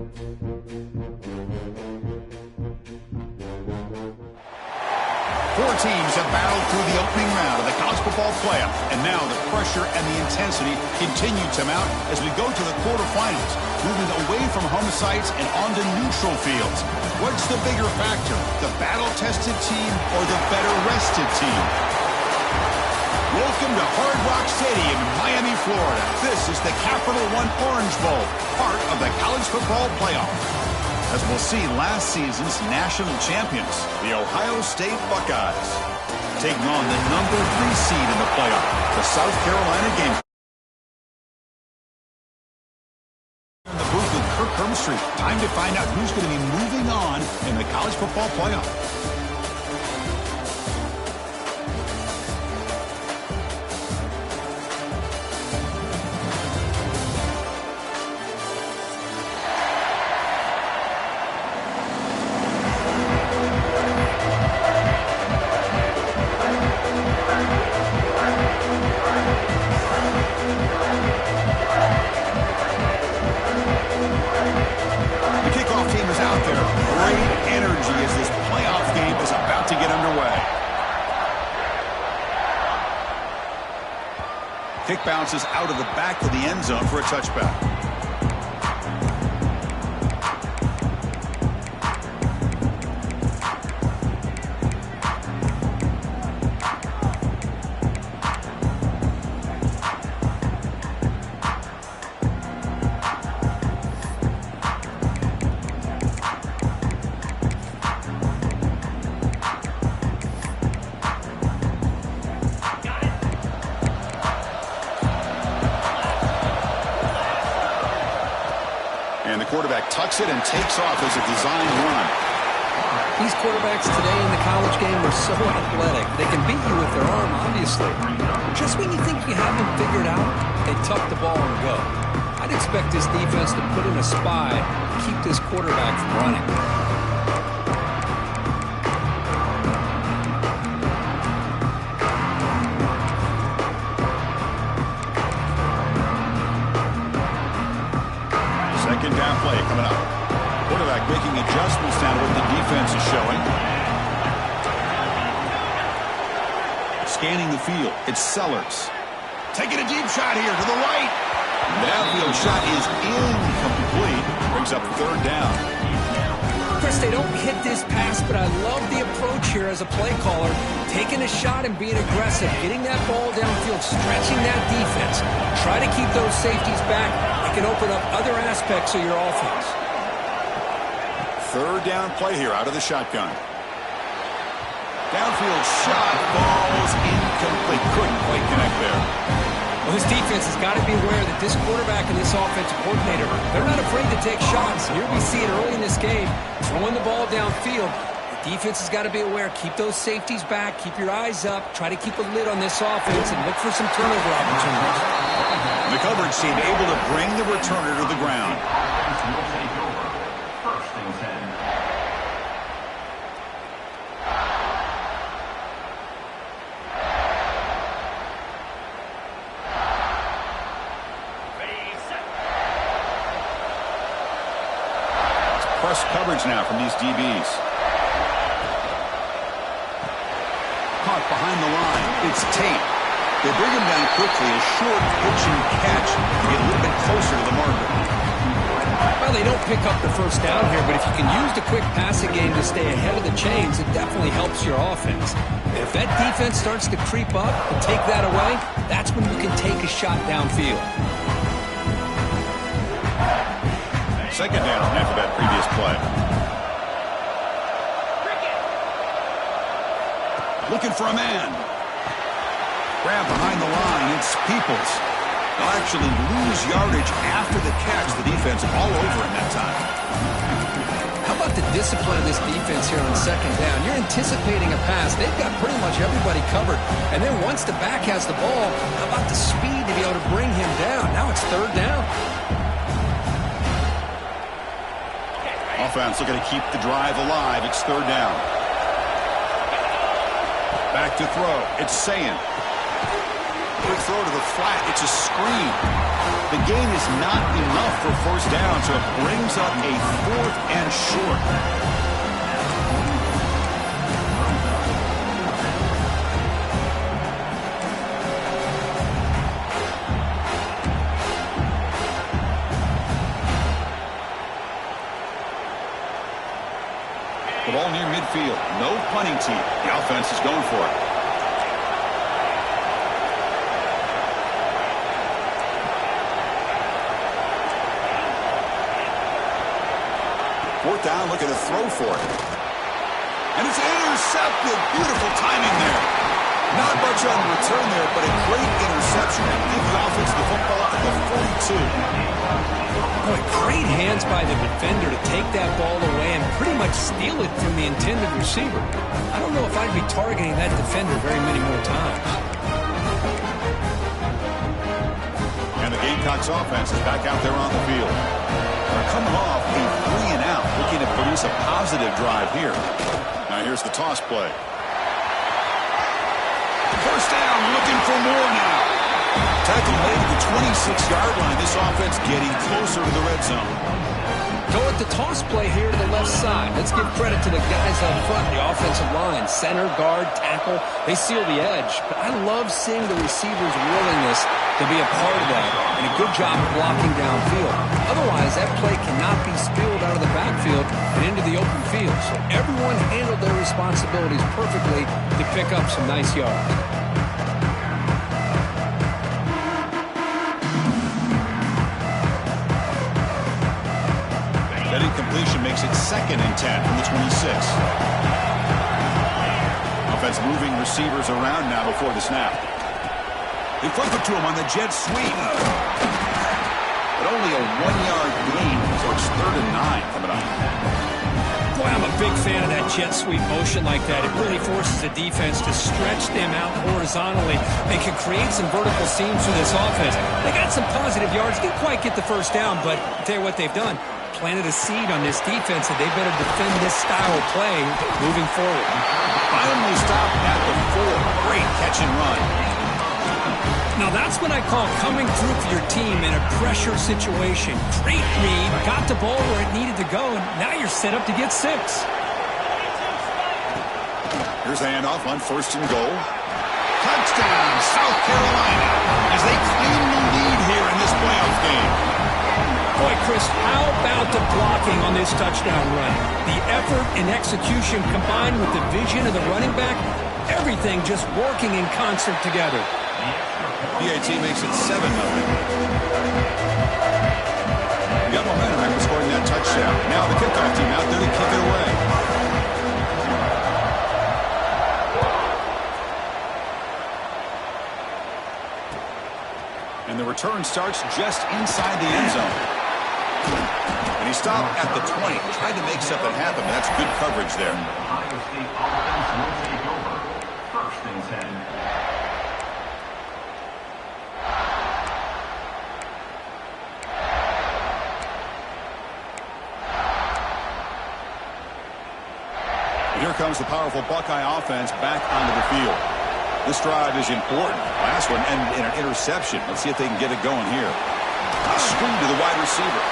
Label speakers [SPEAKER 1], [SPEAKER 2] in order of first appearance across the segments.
[SPEAKER 1] Four teams have battled through the opening round of the college football playoff, and now the pressure and the intensity continue to mount as we go to the quarterfinals, moving away from home sites and onto neutral fields. What's the bigger factor, the battle-tested team or the better-rested team? Welcome to Hard Rock Stadium in Miami, Florida. This is the Capital One Orange Bowl, part of the college football playoff. As we'll see last season's national champions, the Ohio State Buckeyes, taking on the number 3 seed in the playoff, the South Carolina Gamecocks. In the booth with Kirk Hermstreet, time to find out who's going to be moving on in the college football playoff. Kick bounces out of the back of the end zone for a touchback. And the quarterback tucks it and takes off as a design run.
[SPEAKER 2] These quarterbacks today in the college game are so athletic. They can beat you with their arm, obviously. Just when you think you have them figured out, they tuck the ball and go. I'd expect this defense to put in a spy to keep this quarterback from running.
[SPEAKER 1] Second down play coming up. Quarterback making adjustments down to what the defense is showing. Scanning the field. It's Sellers. Taking a deep shot here to the right. The downfield shot is incomplete. Brings up third down.
[SPEAKER 2] Chris, they don't hit this pass, but I love the approach here as a play caller. Taking a shot and being aggressive. Getting that ball downfield. Stretching that defense. Try to keep those safeties back. Can open up other aspects of your offense.
[SPEAKER 1] Third down play here out of the shotgun. Downfield shot falls incomplete. Couldn't quite connect there.
[SPEAKER 2] Well, this defense has got to be aware that this quarterback and this offensive coordinator, they're not afraid to take shots. Here we see it early in this game, throwing the ball downfield. The defense has got to be aware. Keep those safeties back. Keep your eyes up. Try to keep a lid on this offense and look for some turnover opportunities.
[SPEAKER 1] The coverage team able to bring the returner to the ground. It's press coverage now from these DBs. Caught behind the line. It's Tate. They bring him down quickly, a short pitch and catch to get a little bit closer to the marker.
[SPEAKER 2] Well, they don't pick up the first down here, but if you can use the quick passing game to stay ahead of the chains, it definitely helps your offense. If that defense starts to creep up and take that away, that's when you can take a shot downfield.
[SPEAKER 1] Second down after that previous play. Looking for a man. Grab behind the line, it's Peoples. They'll actually lose yardage after the catch. The defense all over in that time.
[SPEAKER 2] How about the discipline of this defense here on second down? You're anticipating a pass. They've got pretty much everybody covered. And then once the back has the ball, how about the speed to be able to bring him down? Now it's third down.
[SPEAKER 1] Offense looking to keep the drive alive. It's third down. Back to throw. It's Sayin. throw to the flat. It's a screen. The gain is not enough for first down, so it brings up a 4th and short. The ball near midfield. No punting team. The offense is going for it. Fourth down, looking to throw for it. And it's intercepted. Beautiful timing there. Not much on the return there, but a great interception. And give the offense the football at the 42.
[SPEAKER 2] Boy, great hands by the defender to take that ball away and pretty much steal it from the intended receiver. I don't know if I'd be targeting that defender very many more times.
[SPEAKER 1] And the Gamecocks offense is back out there on the field. They're coming off a 3 and out, looking to produce a positive drive here. Now here's the toss play. First down, looking for more now. Tackle made at the 26-yard line. This offense getting closer to the red zone.
[SPEAKER 2] Go at the toss play here to the left side. Let's give credit to the guys up front, the offensive line, center, guard, tackle. They seal the edge. But I love seeing the receivers' willingness to be a part of that, and a good job of blocking downfield. Otherwise, that play cannot be spilled out of the backfield and into the open field. So everyone handled their responsibilities perfectly to pick up some nice yards.
[SPEAKER 1] That incompletion makes it 2nd and 10 from the 26. Offense moving receivers around now before the snap. They flip it to him on the jet sweep. But only a 1-yard gain, so it's 3rd and 9 coming up.
[SPEAKER 2] Boy, I'm a big fan of that jet sweep motion like that. It really forces the defense to stretch them out horizontally and can create some vertical seams for this offense. They got some positive yards. Didn't quite get the first down, but I'll tell you what they've done. Planted a seed on this defense, and they better defend this style of play moving forward.
[SPEAKER 1] Finally stopped at the 4. Great catch and run.
[SPEAKER 2] Now that's what I call coming through for your team in a pressure situation. Great read, got the ball where it needed to go, and now you're set up to get 6.
[SPEAKER 1] Here's the handoff on 1st and goal. Touchdown, South Carolina, as they claim the lead here in this playoff game.
[SPEAKER 2] Boy, Chris, how about the blocking on this touchdown run? The effort and execution combined with the vision of the running back, everything just working in concert together.
[SPEAKER 1] PAT makes it 7-0. We got momentum after scoring that touchdown. Now the kickoff team out there to kick it away. And the return starts just inside the end zone. And he stopped at the 20. Tried to make something happen, but that's good coverage there.
[SPEAKER 3] Ohio State offense will take over. 1st and 10.
[SPEAKER 1] Here comes the powerful Buckeye offense back onto the field. This drive is important. Last one and an interception. Let's see if they can get it going here. A screen to the wide receiver.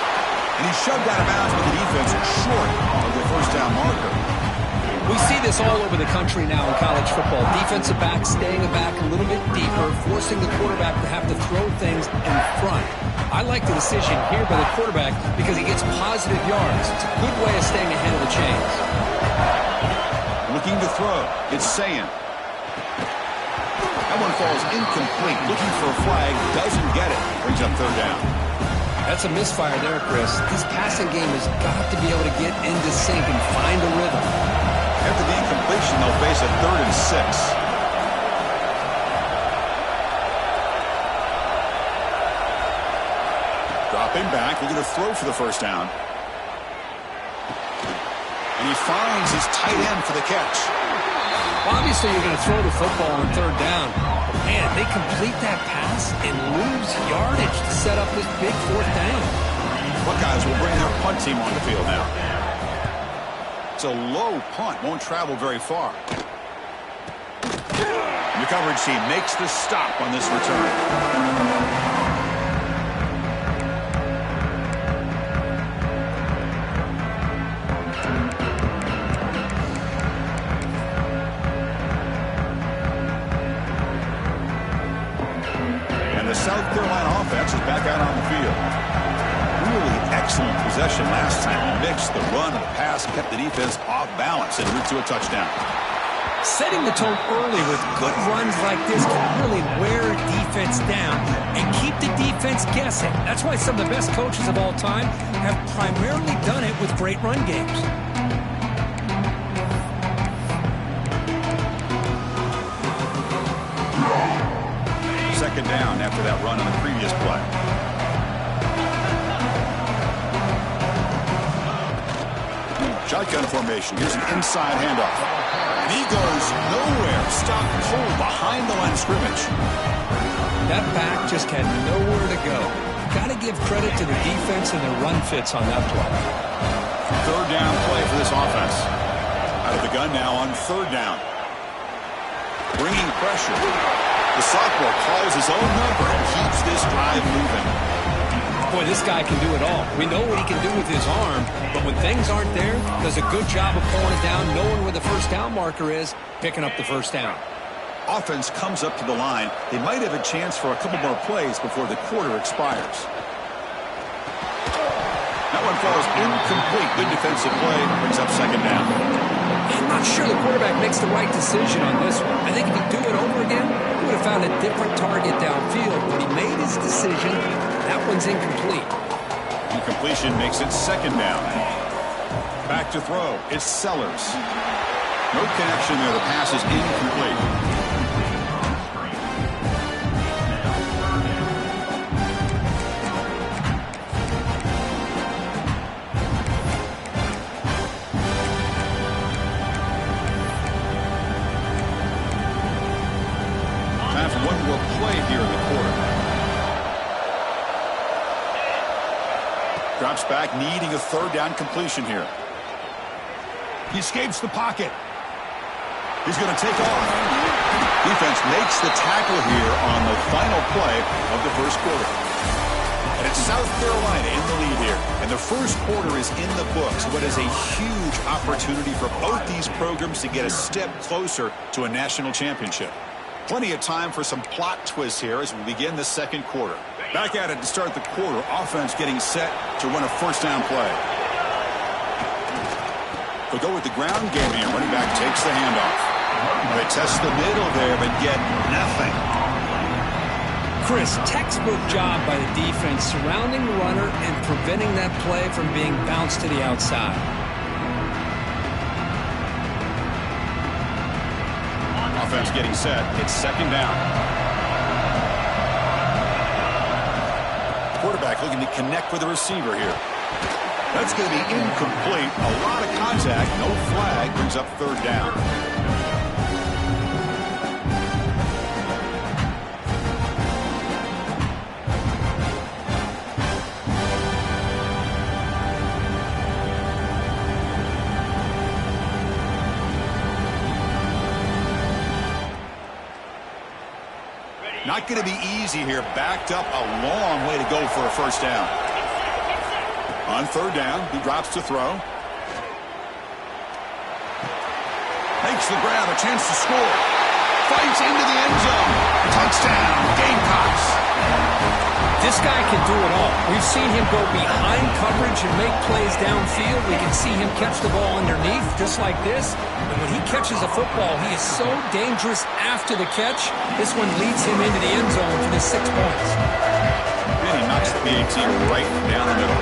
[SPEAKER 1] And he's shoved out of bounds with the defense short of the first down marker.
[SPEAKER 2] We see this all over the country now in college football. Defensive backs staying back a little bit deeper, forcing the quarterback to have to throw things in front. I like the decision here by the quarterback because he gets positive yards. It's a good way of staying ahead of the chains.
[SPEAKER 1] Looking to throw. It's Ncaa. That one falls incomplete. Looking for a flag. Doesn't get it. Brings up 3rd down.
[SPEAKER 2] That's a misfire there, Chris. This passing game has got to be able to get into sync and find a rhythm.
[SPEAKER 1] After the incompletion, they'll face a 3rd and 6. Dropping back. Looking to throw for the first down. And he finds his tight end for the catch.
[SPEAKER 2] Well, obviously, you're going to throw the football on 3rd down. But man, they complete that pass and lose yardage to set up this big 4th down.
[SPEAKER 1] Buckeyes will bring their punt team on the field now. It's a low punt. Won't travel very far. And the coverage team makes the stop on this return. And the South Carolina offense is back out on the field. Really excellent possession last time. Mixed the run and the pass, kept the defense off balance and route to a touchdown.
[SPEAKER 2] Setting the tone early with good runs like this can really wear a defense down and keep the defense guessing. That's why some of the best coaches of all time have primarily done it with great run games.
[SPEAKER 1] Second down after that run on the previous play. Shotgun formation. Here's an inside handoff. And he goes nowhere. Stopped cold behind the line of scrimmage.
[SPEAKER 2] That back just had nowhere to go. Got to give credit to the defense and their run fits on that play.
[SPEAKER 1] Third down play for this offense. Out of the gun now on third down. Bringing pressure. The sophomore calls his own number and keeps this drive moving.
[SPEAKER 2] Boy, this guy can do it all. We know what he can do with his arm, but when things aren't there, does a good job of pulling it down, knowing where the first down marker is, picking up the first down.
[SPEAKER 1] Offense comes up to the line. They might have a chance for a couple more plays before the quarter expires. That one falls incomplete. Good defensive play. Brings up second down.
[SPEAKER 2] I'm not sure the quarterback makes the right decision on this one. I think if he'd do it over again, he would have found a different target downfield. But he made his decision. That one's incomplete.
[SPEAKER 1] Incompletion makes it second down. Back to throw. It's Sellers. No connection there. The pass is incomplete. One more play here in the quarter. Drops back, needing a third down completion here. He escapes the pocket. He's going to take off. Defense makes the tackle here on the final play of the first quarter. And it's South Carolina in the lead here. And the first quarter is in the books. What is a huge opportunity for both these programs to get a step closer to a national championship. Plenty of time for some plot twists here as we begin the second quarter. Back at it to start the quarter. Offense getting set to run a first down play. They'll go with the ground game here. Running back takes the handoff. They test the middle there but get nothing.
[SPEAKER 2] Chris, textbook job by the defense surrounding the runner and preventing that play from being bounced to the outside.
[SPEAKER 1] Offense getting set. It's second down. Quarterback looking to connect with the receiver here. That's going to be incomplete. A lot of contact. No flag. Brings up third down. Not going to be easy here. Backed up a long way to go for a first down. On third down, he drops to throw. Makes the grab, a chance to score. Fights into the end zone. Touchdown, Gamecocks.
[SPEAKER 2] This guy can do it all. We've seen him go behind coverage and make plays downfield. We can see him catch the ball underneath just like this. And when he catches a football, he is so dangerous after the catch. This one leads him into the end zone for the 6 points.
[SPEAKER 1] And he knocks the PAT right down the middle.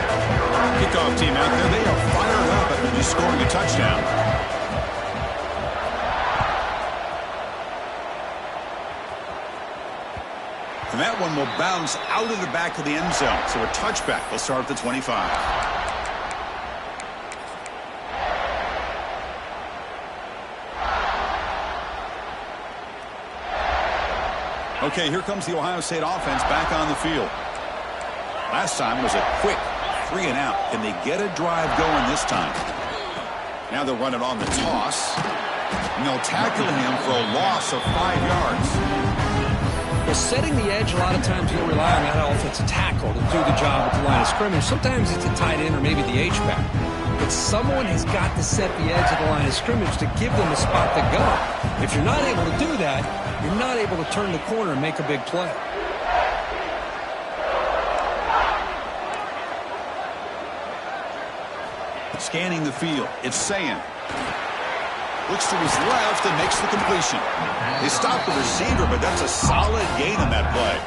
[SPEAKER 1] Kickoff team out there, they are fired up after just scoring a touchdown. And that one will bounce out of the back of the end zone. So a touchback will start at the 25. Okay, here comes the Ohio State offense back on the field. Last time was a quick 3 and out. Can they get a drive going this time? Now they'll run it on the toss. And they'll tackle him for a loss of 5 yards.
[SPEAKER 2] Well, setting the edge, a lot of times you'll rely on that offensive tackle to do the job at the line of scrimmage. Sometimes it's a tight end or maybe the H-back. But someone has got to set the edge of the line of scrimmage to give them a spot to go. If you're not able to do that, you're not able to turn the corner and make a big play.
[SPEAKER 1] Scanning the field, it's Ncaa. Looks to his left and makes the completion. They stopped the receiver, but that's a solid gain on that play.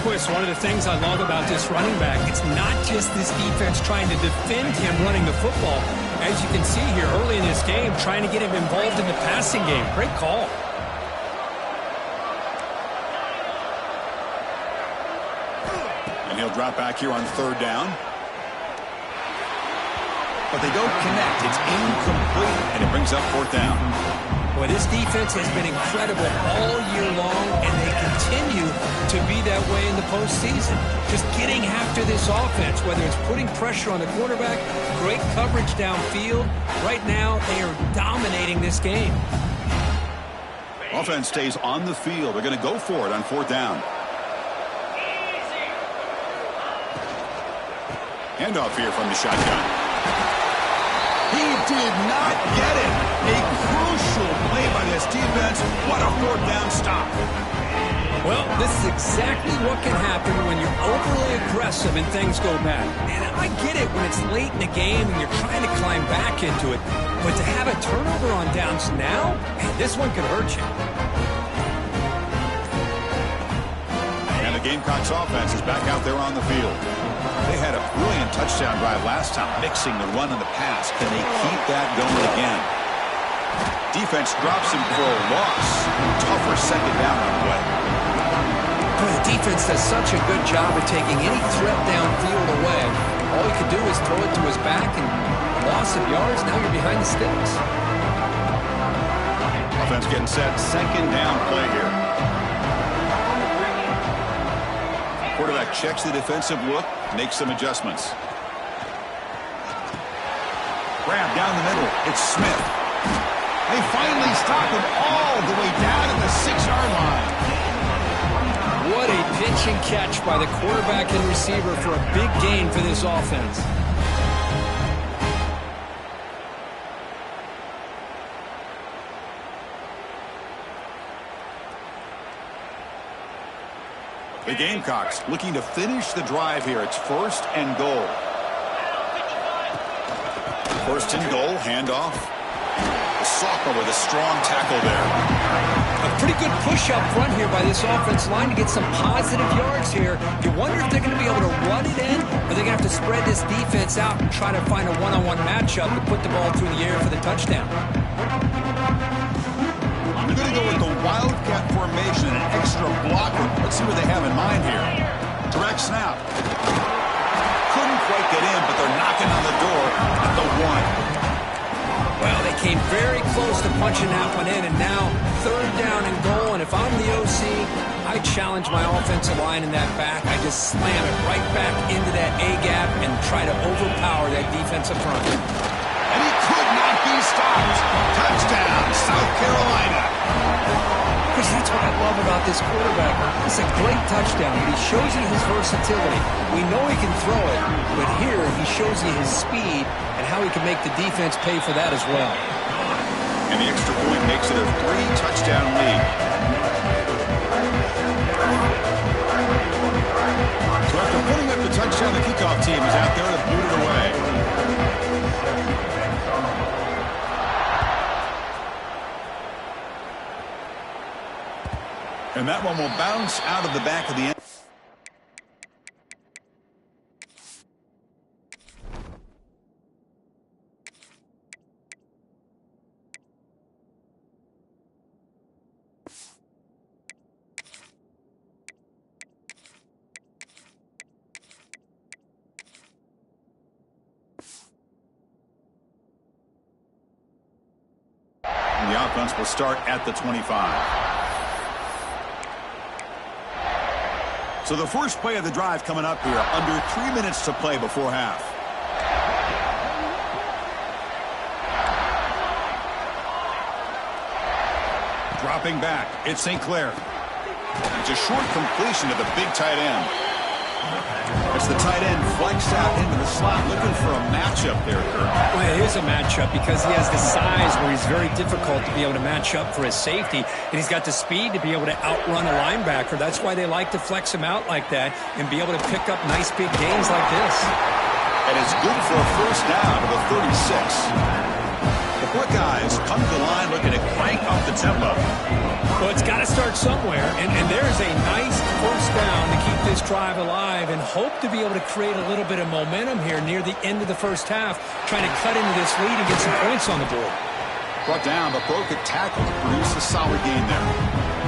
[SPEAKER 2] Chris, one of the things I love about this running back, it's not just this defense trying to defend him running the football. As you can see here early in this game, trying to get him involved in the passing game. Great call.
[SPEAKER 1] And he'll drop back here on 3rd down. But they don't connect. It's incomplete, and it brings up 4th down.
[SPEAKER 2] Well, this defense has been incredible all year long, and they continue to be that way in the postseason. Just getting after this offense, whether it's putting pressure on the quarterback, great coverage downfield. Right now, they are dominating this game.
[SPEAKER 1] Offense stays on the field. They're going to go for it on 4th down. Handoff here from the shotgun. He did not get it. A crucial play by this defense. What a 4th down stop.
[SPEAKER 2] Well, this is exactly what can happen when you're overly aggressive and things go bad. And I get it when it's late in the game and you're trying to climb back into it. But to have a turnover on downs now, man, this one could hurt you.
[SPEAKER 1] And the Gamecocks offense is back out there on the field. They had a brilliant touchdown drive last time, mixing the run and the pass. Can they keep that going again? Defense drops him for a loss. Tougher 2nd down on the way.
[SPEAKER 2] Boy, the defense does such a good job of taking any threat downfield away. All he could do is throw it to his back, and loss of yards, now you're behind the sticks.
[SPEAKER 1] Offense getting set. 2nd down play here. Quarterback checks the defensive look, makes some adjustments. Grab down the middle. It's Smith. They finally stop him all the way down at the 6-yard line.
[SPEAKER 2] What a pitch and catch by the quarterback and receiver for a big gain for this offense.
[SPEAKER 1] The Gamecocks looking to finish the drive here. It's 1st and goal. 1st and goal, handoff. Soccer with a strong tackle there.
[SPEAKER 2] A pretty good push up front here by this offensive line to get some positive yards here. You wonder if they're going to be able to run it in, or they're going to have to spread this defense out and try to find a one-on-one matchup to put the ball through the air for the touchdown.
[SPEAKER 1] I'm going to go with the Wildcat formation, an extra blocker. Let's see what they have in mind here. Direct snap. Couldn't quite get in, but they're knocking on the door at the 1.
[SPEAKER 2] Well, they came very close to punching that one in, and now 3rd down and goal. And if I'm the OC, I challenge my offensive line in that back. I just slam it right back into that A-gap and try to overpower that defensive front.
[SPEAKER 1] And he could not be stopped. Touchdown, South Carolina.
[SPEAKER 2] Chris, that's what I love about this quarterback. It's a great touchdown, but he shows you his versatility. We know he can throw it, but here he shows you his speed and how he can make the defense pay for that as well.
[SPEAKER 1] And the extra point makes it a 3-touchdown lead. So after putting up the touchdown, the kickoff team is out there to boot it away. And that one will bounce out of the back of the end. And the offense will start at the 25. So the first play of the drive coming up here, under 3 minutes to play before half. Dropping back, it's St. Clair. It's a short completion to the big tight end. It's the tight end flexed out into the slot, looking for a matchup there, Kurt.
[SPEAKER 2] Well, it is a matchup because he has the size where he's very difficult to be able to match up for his safety, and he's got the speed to be able to outrun a linebacker. That's why they like to flex him out like that and be able to pick up nice big gains like this.
[SPEAKER 1] And it's good for a first down to the 36. The Buckeyes come to the line looking to crank up the tempo.
[SPEAKER 2] Well, it's got to start somewhere, and there's a nice first down to keep this drive alive and hope to be able to create a little bit of momentum here near the end of the first half, trying to cut into this lead and get some points on the board.
[SPEAKER 1] Brought down, but broke a tackle to produce a solid gain there.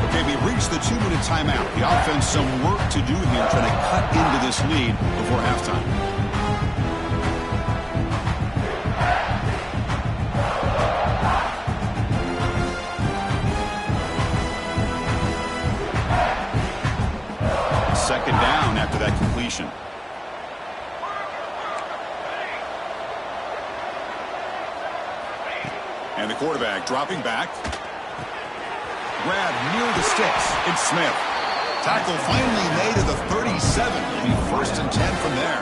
[SPEAKER 1] Okay, we've reached the 2-minute timeout. The offense some work to do here, trying to cut into this lead before halftime. Second down after that completion. And the quarterback dropping back. Grab near the sticks. It's Smith. Tackle finally made to the 37. It'll be 1st and 10 from there.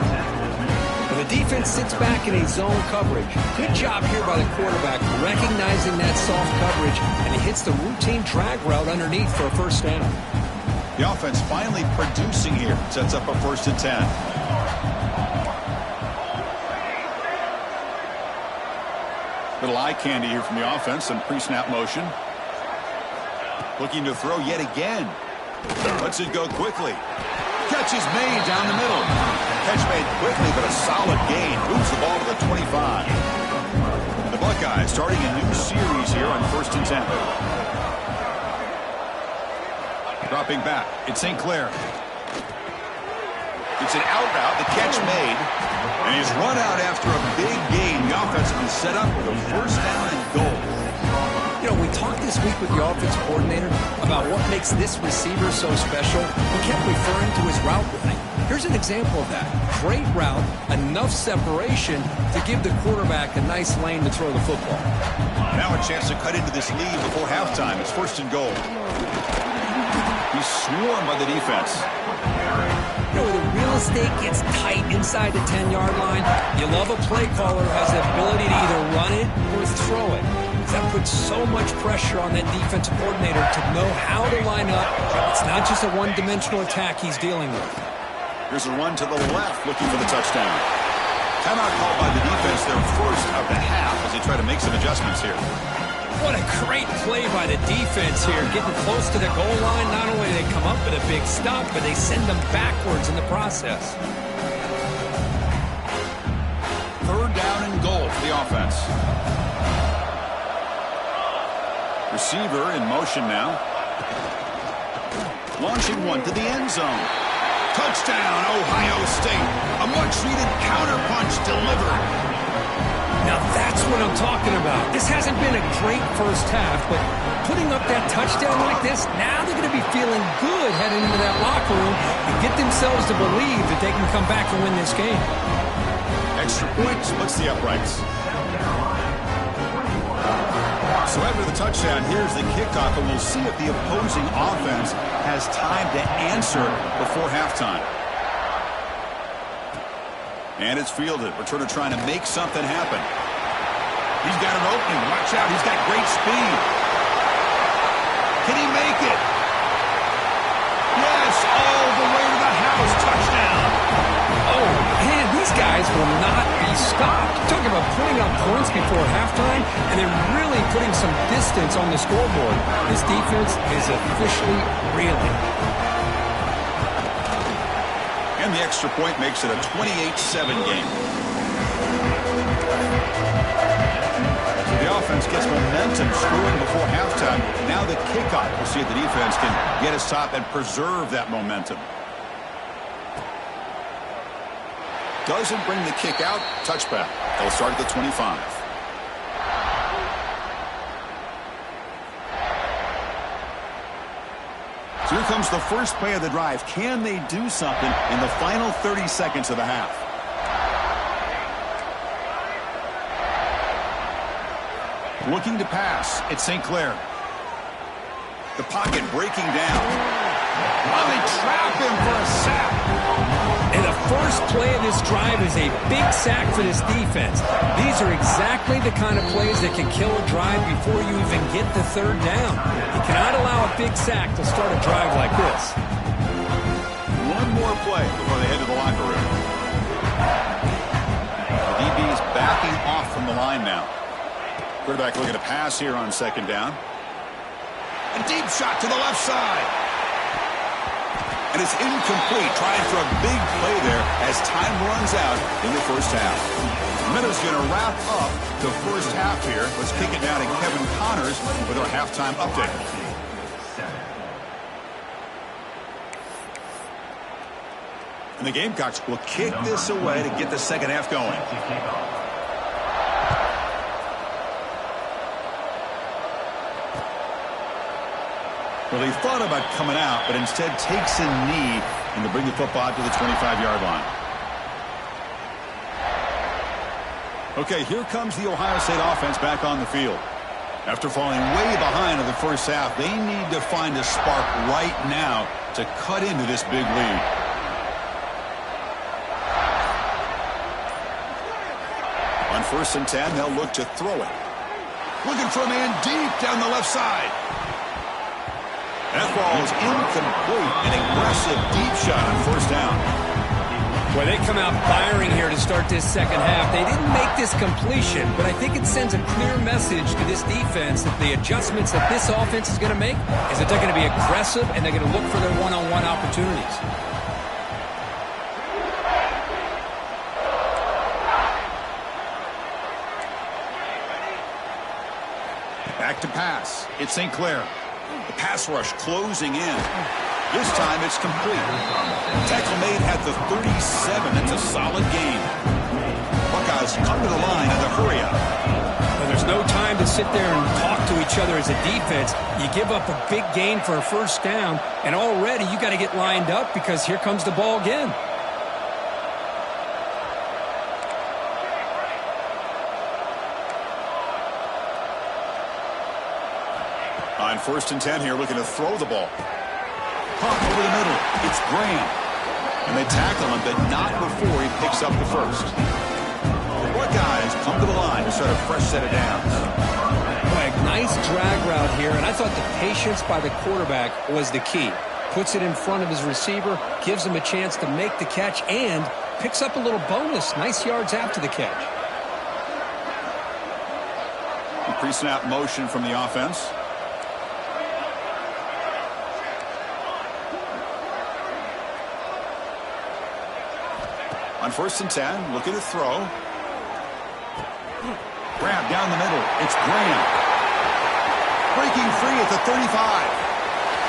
[SPEAKER 2] Well, the defense sits back in a zone coverage. Good job here by the quarterback recognizing that soft coverage, and he hits the routine drag route underneath for a first down.
[SPEAKER 1] The offense finally producing here. Sets up a 1st and 10. Little eye candy here from the offense. Some pre-snap motion. Looking to throw yet again. Lets it go quickly. Catch is made down the middle. Catch made quickly, but a solid gain. Moves the ball to the 25. The Buckeyes starting a new series here on 1st and 10. Dropping back, it's St. Clair. It's an out route, the catch made, and he's run out after a big gain. The offense will be set up with a 1st down and goal.
[SPEAKER 2] You know, we talked this week with the offensive coordinator about what makes this receiver so special. He kept referring to his route running. Here's an example of that. Great route, enough separation to give the quarterback a nice lane to throw the football.
[SPEAKER 1] Now a chance to cut into this lead before halftime. It's 1st and goal. He's swarmed by the defense.
[SPEAKER 2] You know, the real estate gets tight inside the 10-yard line. You love a play caller who has the ability to either run it or throw it. That puts so much pressure on that defensive coordinator to know how to line up. It's not just a one-dimensional attack he's dealing with.
[SPEAKER 1] Here's a run to the left, looking for the touchdown. Timeout called by the defense, their first of the half, as they try to make some adjustments here.
[SPEAKER 2] What a great play by the defense here. Getting close to the goal line, not only do they come up with a big stop, but they send them backwards in the process.
[SPEAKER 1] 3rd down and goal for the offense. Receiver in motion now. Launching one to the end zone. Touchdown, Ohio State. A much-needed counterpunch delivered.
[SPEAKER 2] Now that's what I'm talking about. This hasn't been a great first half, but putting up that touchdown like this, now they're going to be feeling good heading into that locker room and get themselves to believe that they can come back and win this game.
[SPEAKER 1] Extra point splits the uprights. So after the touchdown, here's the kickoff, and we'll see if the opposing offense has time to answer before halftime. And it's fielded. Returner trying to make something happen. He's got an opening. Watch out. He's got great speed. Can he make it? Yes, all the way to the house. Touchdown.
[SPEAKER 2] Oh, man, these guys will not be stopped. Talking about putting up points before halftime, and they're really putting some distance on the scoreboard. This defense is officially reeling.
[SPEAKER 1] And the extra point makes it a 28-7 game. So the offense gets momentum scoring before halftime. Now the kickoff. We'll see if the defense can get his top and preserve that momentum. Doesn't bring the kick out. Touchback. They'll start at the 25. So here comes the first play of the drive. Can they do something in the final 30 seconds of the half? Looking to pass. It's St. Clair. The pocket breaking down. Oh, they trap him for a sack.
[SPEAKER 2] And the first play of this drive is a big sack for this defense. These are exactly the kind of plays that can kill a drive before you even get the third down. You cannot allow a big sack to start a drive like this.
[SPEAKER 1] One more play before they head to the locker room. The DB's backing off from the line now. Quarterback looking to pass here on second down. A deep shot to the left side. And it's incomplete. Trying for a big play there as time runs out in the first half. Minutes going to wrap up the first half here. Let's kick it down to Kevin Connors with our halftime update. And the Gamecocks will kick this away to get the second half going. Well, he thought about coming out, but instead takes a knee and to bring the football to the 25-yard line. Okay, here comes the Ohio State offense back on the field. After falling way behind in the first half, they need to find a spark right now to cut into this big lead. On 1st and 10, they'll look to throw it. Looking for a man deep down the left side. That ball is incomplete. An aggressive deep shot on 1st down.
[SPEAKER 2] Well, they come out firing here to start this second half. They didn't make this completion, but I think it sends a clear message to this defense that the adjustments that this offense is going to make is that they're going to be aggressive and they're going to look for their one-on-one opportunities.
[SPEAKER 1] Back to pass. It's St. Clair. The pass rush closing in. This time it's complete. Tackle made at the 37. It's a solid game. Buckeyes come to the line in the hurry up.
[SPEAKER 2] Well, there's no time to sit there and talk to each other as a defense. You give up a big gain for a first down, and already you got to get lined up because here comes the ball again.
[SPEAKER 1] On 1st and 10 here, looking to throw the ball. Pump over the middle. It's Graham. And they tackle him, but not before he picks up the first. The Buckeyes come to the line to start a fresh set of downs.
[SPEAKER 2] Nice drag route here, and I thought the patience by the quarterback was the key. Puts it in front of his receiver, gives him a chance to make the catch, and picks up a little bonus. Nice yards after the catch.
[SPEAKER 1] The pre-snap motion from the offense. On 1st and 10, looking to throw. Grab down the middle. It's Graham. Breaking free at the 35.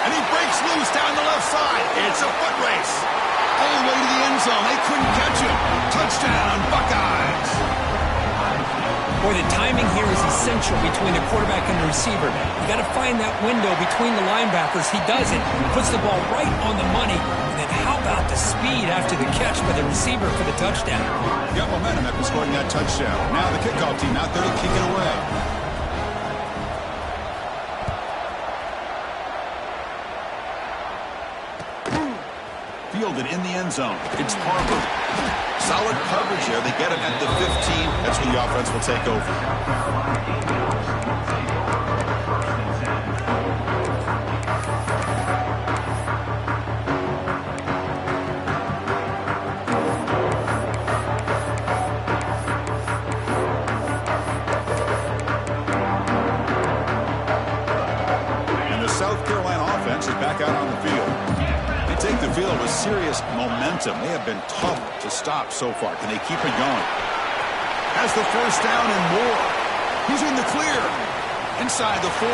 [SPEAKER 1] And he breaks loose down the left side. It's a foot race. All the way to the end zone. They couldn't catch him. Touchdown, Buckeyes.
[SPEAKER 2] Boy, the timing here is essential between the quarterback and the receiver. You got to find that window between the linebackers. He does it. Puts the ball right on the money. And then how about the speed after the catch by the receiver for the touchdown?
[SPEAKER 1] Got momentum after scoring that touchdown. Now the kickoff team out there to kick it away. Fielded in the end zone. It's Parker. Solid coverage here. They get him at the 15. That's where the offense will take over. And the South Carolina offense is back out on the field. Take the field with serious momentum. They have been tough to stop so far. Can they keep it going? Has the first down and more. He's in the clear. Inside the 40.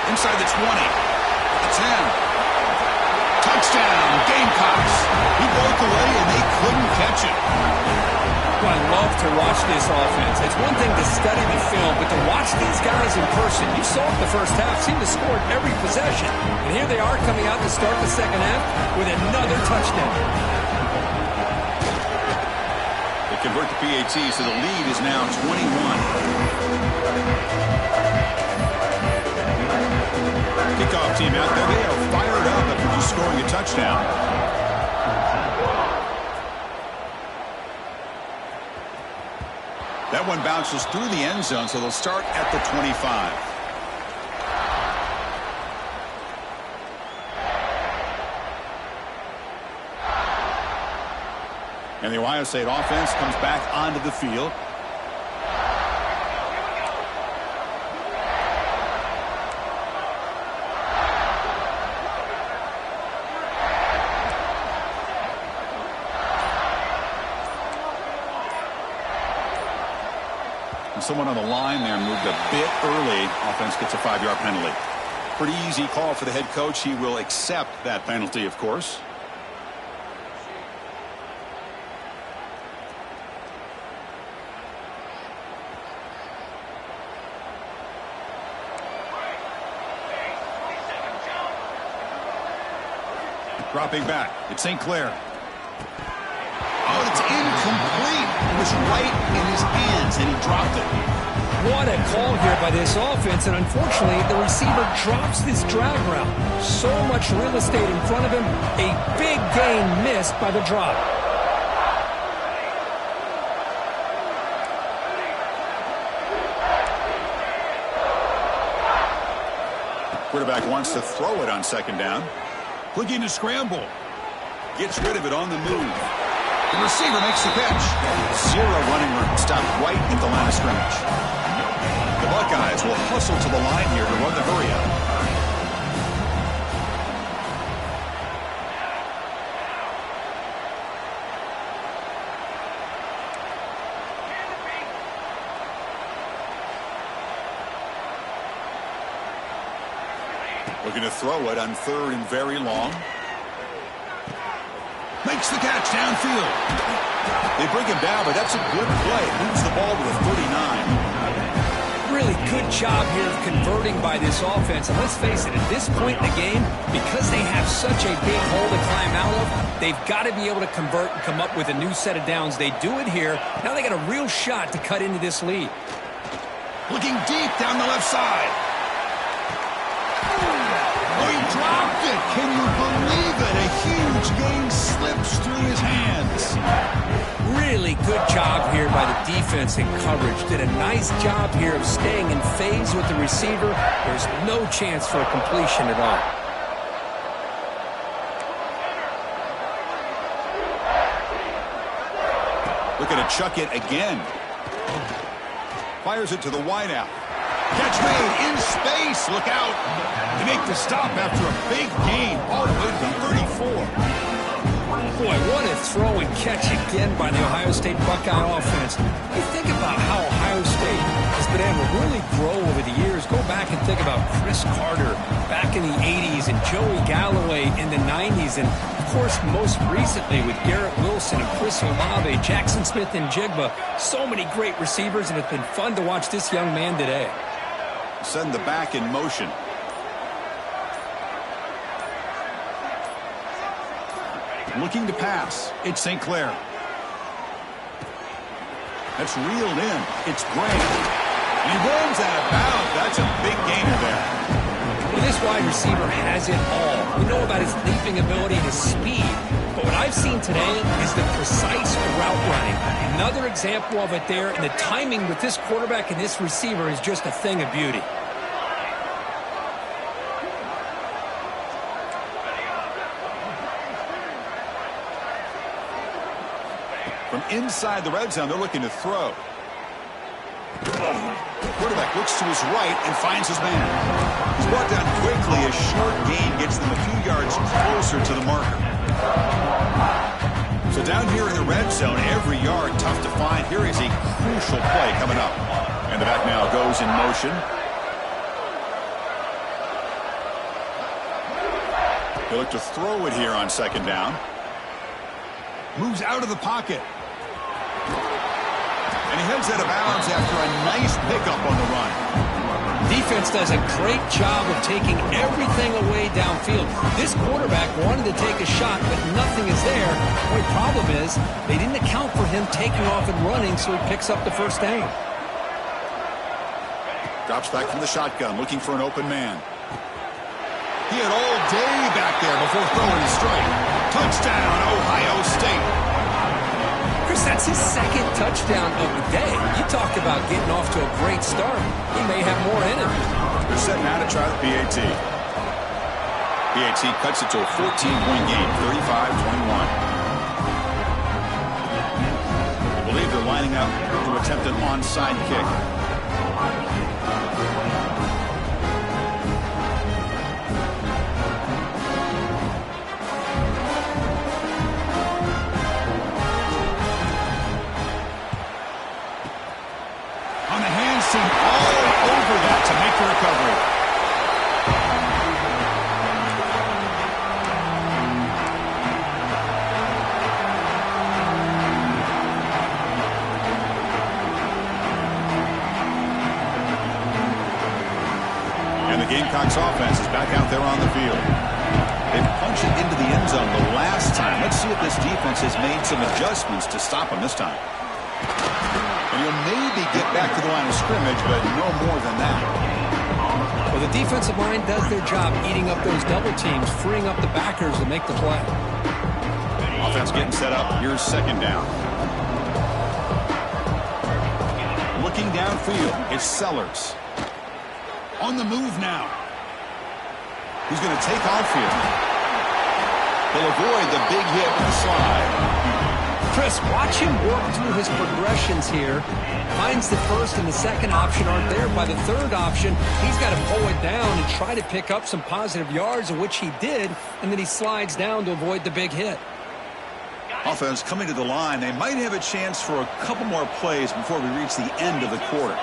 [SPEAKER 1] Inside the 20. The 10. Touchdown, Gamecocks. He broke away and they couldn't catch him.
[SPEAKER 2] Well, I love to watch this offense. It's one thing to study the film, but to watch these guys in person, you saw it the first half, seemed to score every possession. And here they are coming out to start the second half with another touchdown.
[SPEAKER 1] They convert the PAT, so the lead is now 21. Kickoff team out there. They are fired up after just scoring a touchdown. That one bounces through the end zone, so they'll start at the 25. And the Ohio State offense comes back onto the field. And someone on the line there moved a bit early. Offense gets a 5-yard penalty. Pretty easy call for the head coach. He will accept that penalty, of course. Dropping back. It's St. Clair. Oh, it's incomplete. It was right in his hands, and he dropped it.
[SPEAKER 2] What a call here by this offense, and unfortunately, the receiver drops this drag route. So much real estate in front of him. A big gain missed by the drop.
[SPEAKER 1] Quarterback wants to throw it on second down. Looking to scramble. Gets rid of it on the move. The receiver makes the catch. 0 running room. Stopped right at the line of scrimmage. The Buckeyes will hustle to the line here to run the hurry up. Looking to throw it on 3rd and very long. Makes the catch downfield. They bring him down, but that's a good play. Moves the ball to the 39.
[SPEAKER 2] Really good job here of converting by this offense. And let's face it, at this point in the game, because they have such a big hole to climb out of, they've got to be able to convert and come up with a new set of downs. They do it here. Now they got a real shot to cut into this lead.
[SPEAKER 1] Looking deep down the left side. Oh, he dropped it. Can you believe it? A huge gain slips through his hands.
[SPEAKER 2] Really good job here by the defense in coverage. Did a nice job here of staying in phase with the receiver. There's no chance for a completion at all.
[SPEAKER 1] Looking to chuck it again. Fires it to the wideout. Catch made in space. Look out. They make the stop after a big gain all the way to the 34.
[SPEAKER 2] Boy, what a throw and catch again by the Ohio State Buckeye offense. You think about how Ohio State has been able to really grow over the years. Go back and think about Chris Carter back in the 80s and Joey Galloway in the 90s. And, of course, most recently with Garrett Wilson and Chris Olave, Jackson Smith and Jigba. So many great receivers, and it's been fun to watch this young man today.
[SPEAKER 1] Send the back in motion. Looking to pass. It's St. Clair. That's reeled in. It's Gray. And he runs out of bounds. That's a big gainer there.
[SPEAKER 2] Well, this wide receiver has it all. We know about his leaping ability and his speed. But what I've seen today is the precise route running. Another example of it there. And the timing with this quarterback and this receiver is just a thing of beauty.
[SPEAKER 1] From inside the red zone, they're looking to throw. Quarterback looks to his right and finds his man. He's brought down quickly. A short gain gets them a few yards closer to the marker. So down here in the red zone, every yard tough to find. Here is a crucial play coming up. And the back now goes in motion. They look to throw it here on second down. Moves out of the pocket. And he heads out of bounds after a nice pickup on the run.
[SPEAKER 2] Defense does a great job of taking everything away downfield. This quarterback wanted to take a shot, but nothing is there. The only problem is they didn't account for him taking off and running, so he picks up the first down.
[SPEAKER 1] Drops back from the shotgun, looking for an open man. He had all day back there before throwing a strike. Touchdown, Ohio State.
[SPEAKER 2] Chris, that's his second touchdown of the day. You talk about getting off to a great start. He may have more in him.
[SPEAKER 1] They're set now to try the PAT. PAT cuts it to a 14-point game, 35-21. I believe they're lining up to attempt an onside kick. On the hand seam, all over that to make the recovery. And the Gamecocks offense is back out there on the field. They punched it into the end zone the last time. Let's see if this defense has made some adjustments to stop them this time. And he'll maybe get back to the line of scrimmage, but no more than that.
[SPEAKER 2] Well, the defensive line does their job eating up those double teams, freeing up the backers to make the play.
[SPEAKER 1] Offense getting set up. Here's second down. Looking downfield, it's Sellers. On the move now. He's going to take off here. He'll avoid the big hit with the slide.
[SPEAKER 2] Chris, watch him work through his progressions here. Finds the first and the second option aren't there. By the third option, he's got to pull it down and try to pick up some positive yards, of which he did, and then he slides down to avoid the big hit.
[SPEAKER 1] Offense coming to the line. They might have a chance for a couple more plays before we reach the end of the quarter.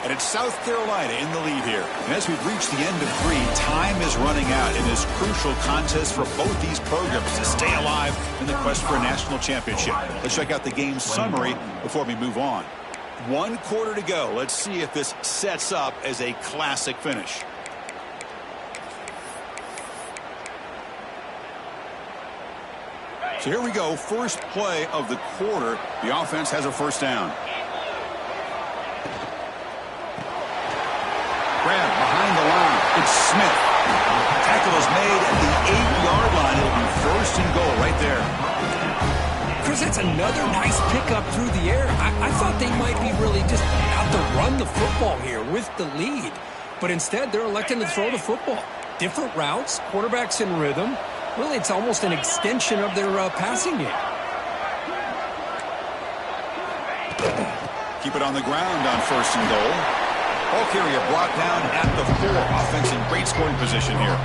[SPEAKER 1] And it's South Carolina in the lead here. And as we've reached the end of 3, time is running out in this crucial contest for both these programs to stay alive in the quest for a national championship. Let's check out the game summary before we move on. 1 quarter to go. Let's see if this sets up as a classic finish. So here we go. First play of the quarter. The offense has a first down. Grab behind the line. It's Smith. Tackle is made at the 8-yard line. It'll be first and goal right there.
[SPEAKER 2] Chris, that's another nice pickup through the air. I thought they might be really just out to run the football here with the lead. But instead, they're electing to throw the football. Different routes, quarterbacks in rhythm. Really, it's almost an extension of their passing game.
[SPEAKER 1] Keep it on the ground on first and goal. Ball carrier brought down at the 4. Offense in great scoring position here.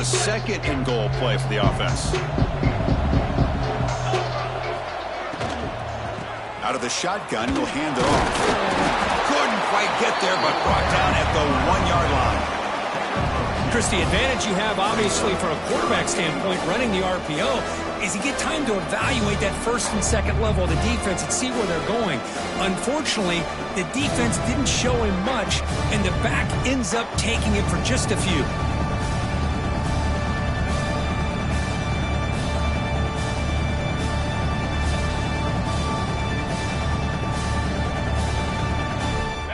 [SPEAKER 1] Second and goal play for the offense. Out of the shotgun, he'll hand it off. Couldn't quite get there, but brought down at the 1-yard line.
[SPEAKER 2] Chris, the advantage you have, obviously, from a quarterback standpoint, running the RPO, is you get time to evaluate that first and second level of the defense and see where they're going. Unfortunately, the defense didn't show him much, and the back ends up taking it for just a few.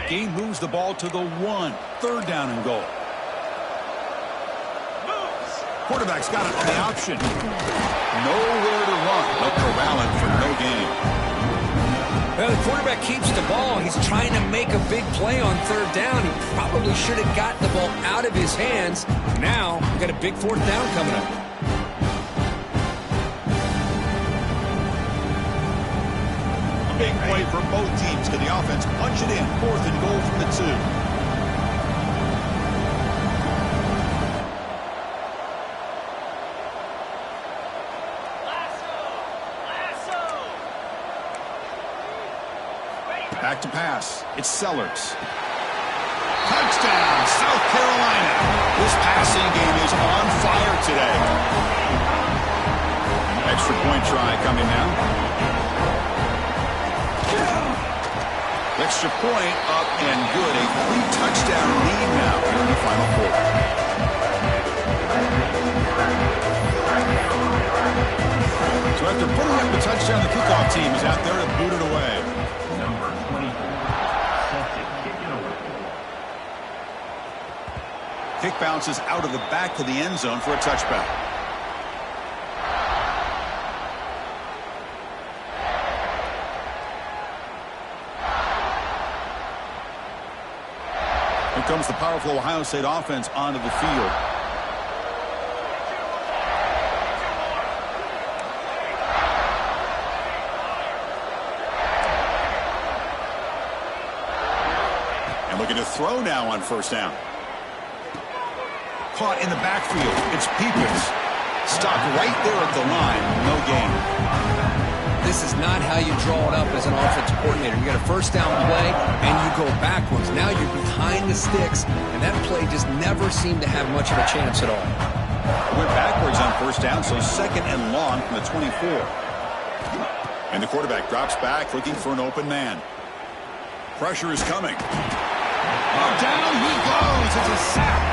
[SPEAKER 1] Gain moves the ball to the 1. Third down and goal. Quarterback's got it on the option. Nowhere to run. They'll corral it for no gain.
[SPEAKER 2] Well, the quarterback keeps the ball. He's trying to make a big play on third down. He probably should have gotten the ball out of his hands. Now, we've got a big fourth down coming up.
[SPEAKER 1] Big play for both teams. Can the offense punch it in? 4th and goal from the 2. back to pass. It's Sellers. Touchdown, South Carolina. This passing game is on fire today. Extra point try coming now. Extra point up and good. A 3-touchdown lead now here in the final quarter. So after putting up the touchdown, the kickoff team is out there to boot it away.
[SPEAKER 3] Number 24, set to kick it away.
[SPEAKER 1] Kick bounces out of the back of the end zone for a touchback. Here comes the powerful Ohio State offense onto the field. And looking to throw now on first down. Caught in the backfield. It's Peoples. Stopped right there at the line. No gain.
[SPEAKER 2] This is not how you draw it up as an offensive coordinator. You got a first down play, and you go backwards. Now you're behind the sticks, and that play just never seemed to have much of a chance at all.
[SPEAKER 1] Went backwards on first down, so second and long from the 24. And the quarterback drops back, looking for an open man. Pressure is coming. Oh, down he goes. It's a sack.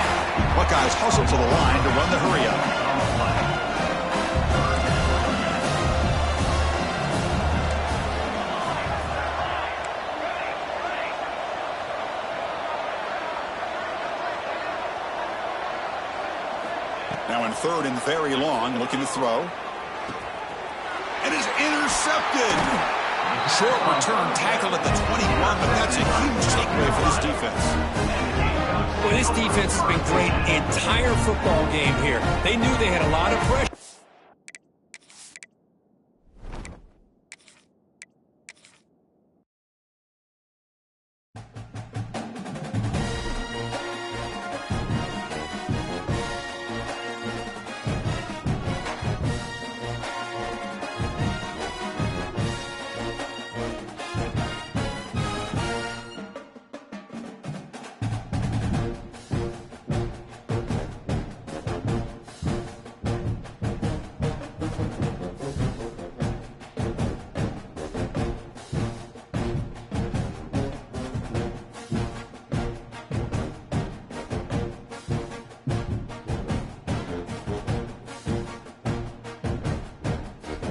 [SPEAKER 1] Buckeyes hustle to the line to run the hurry-up. Now in third and very long, looking to throw. And is intercepted. Short return tackle at the 21, but that's a huge takeaway for this defense.
[SPEAKER 2] Well, this defense has been great the entire football game here. They knew they had a lot of pressure.